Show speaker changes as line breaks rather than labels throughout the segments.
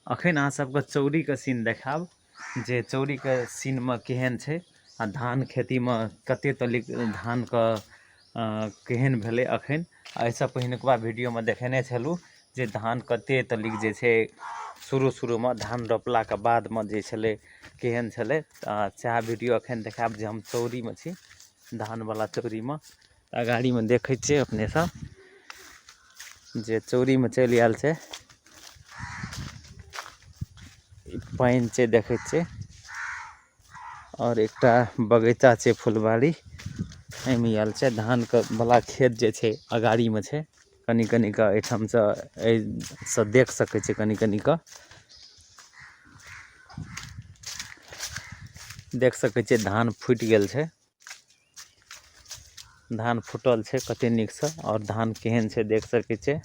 अखन अहाँ सबके चौरी के सीन देखाब जे चौरी के सीन में केहन छै आ धान खेती में कते तलिक धान के केहन भेलै अखन। एहिसँ पहिनुकवा वीडियो में देखेने छलहुँ जे धान कते तलिक जे छै शुरू में धान रोपला के बाद में जे छलै केहन छलै। सएह वीडियो अखन देखाब जे हम चौरी में छी, धान वाला चौरी में। अगाड़ी में देखै छियै अपने सब जे चौरी में चलि आयल छै, पानि छै देखै छियै, और एकटा बगीचा छै फुलबाड़ी, एहिमे आयल छै। धान के वाला खेत जे छै अगाड़ी में छै, कनी कनी के एहिठाम से देख सकै छै। कनी कनी के देख सकै छियै धान फुटि गेल छै, धान फुटल छै कते नीक से, और धान केहन छै देख सकै छियै।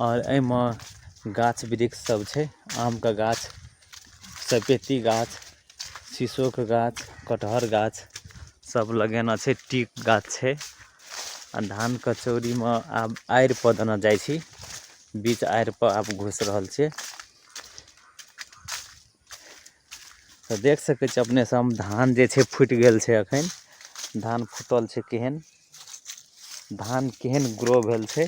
और एहिमे गाछ वृक्ष सब छै, आम के गाछ, सपेती गाछ, शीशो के गाछ, कटहर गाछ सब लगेना छै, टीक गाछ छै। आ धान के चौरी में आब आड़ि पर देना जाइ छी, बीच आड़ि पर आब घुसि रहल छियै। तो देख सकै छी अपने सब धान जे छै फुटि गेल छै अखन। धान फुटल छै केहन, धान केहन ग्रो भेल छै,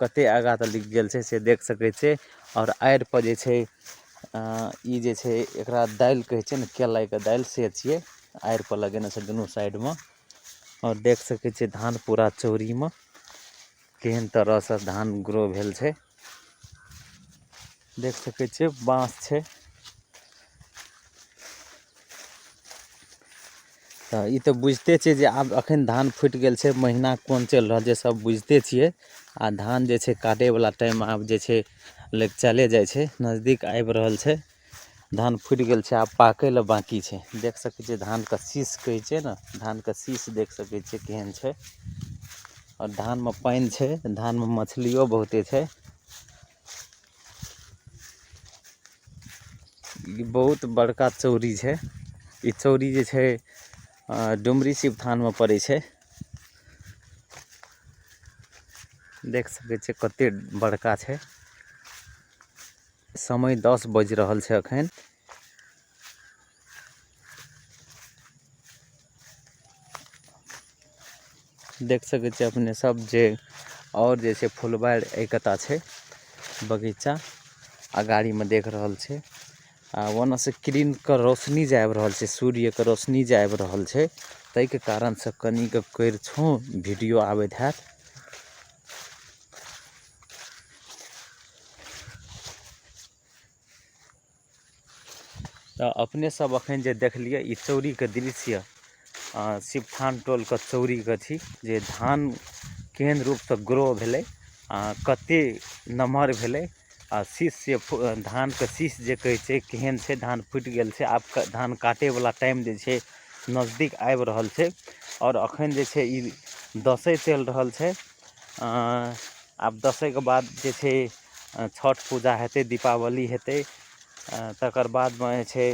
कते आगाँ तक गेल छै से देख सकै छियै। और आड़ि पर जे छै ई जे छै एकरा दालि कहै छै ने, केलाय के दालि से छियै, आड़ि पर लगेने छै दुनू साइड में। और देख सकै छियै धान पूरा चौरी में केहन तरह से धान ग्रो भेल छै, देख सकै छियै। बाँस छै, तऽ ई तऽ बुझिते छियै जे आब अखन धान फुटि गेल छै, महीना कोन चलि रहल छै सब बुझिते छियै। आ धान जे छै काटे वाला टाइम आब जे छै चले जाइ छै, नजदीक आबि रहल छै। धान फुटि गेल छै, आब पाकै लए बाकी छै। देख सकै छियै धान के शीश कहै छै ने, धान के शीश देख सकै छियै केहन छै। और धान में पानि छै, धान में मछलियो बहुते छै। ई बहुत बड़का चौरी छै, ई चौरी जे छै डुमरी सिवथान में पड़ै छै। देख सकै छियै कते बड़का छै। समय 10 बजि रहल छै अखन। देख सकै छियै अपने सब जे, और जे छै फुलबाड़ी एहि कता छै, बगीचा अगाड़ी में देख रहल छै। आ ओने से किरण के रोशनी जे आबि रहल छै, सूर्य के रोशनी जे आबि रहल छै, ताहि के कारण से कनिक करिछौ वीडियो आबैत हैत। तऽ अपने सब अखन जे देखलियै ई चौरी के दृश्य, सिवथान टोल के चौरी के छी, जे धान केहन रूप से ग्रो भेलै, कते नमहर भेलै। आ शीश से धान के शीश जे कहै छै केहन छै, धान फुटि गेल छै। आब धान काटे वाला टाइम जे छै नजदीक आबि रहल छै। और अखन जे छै ई दसैं चलि रहल छै, आब दसैं के बाद जे छै छठ पूजा हेतै, दीपावली हेतै, तकर बाद में जे छै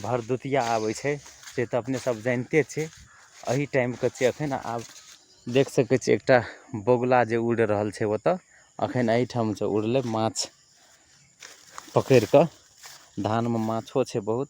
भरदुतिया आबै छै, से तऽ अपने सब जानिते छी। एही टाइम के छै अखन। आब देख सकै छियै एकटा बगुला जे उड़ि रहल छै ओतऽ, अखन एहिठाम से उड़लै माछ पकड़ि कऽ। धान में माछो छै बहुत,